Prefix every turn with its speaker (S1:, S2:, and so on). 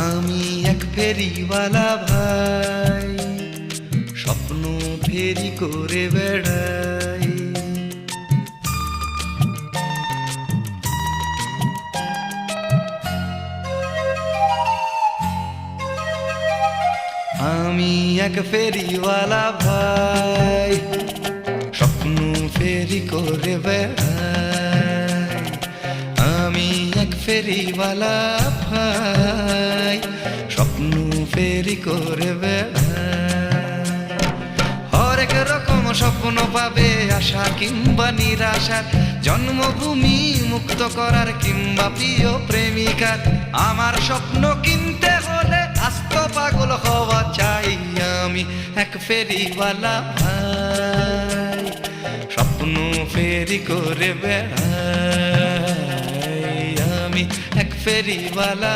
S1: আমি এক ফেরিওয়ালা ভাই, স্বপ্ন ফেরি করে বেড়াই। আমি এক ফেরিওয়ালা ভাই, স্বপ্ন ফেরি করে বেড়াই। আমি এক ফেরিওয়ালা ভাই, স্বপ্ন ফেরি করে বেড়াই। হরেক রকম স্বপ্ন পাবে, আশা কিংবা নিরাশার, জন্মভূমি মুক্ত করার কিংবা প্রিয় প্রেমিকার। আমার স্বপ্ন কিনতে হলে আস্ত পাগল হওয়া চাই। আমি এক ফেরিওয়ালা ভাই, স্বপ্ন ফেরি করে বেড়াই। আমি এক ফেরিওয়ালা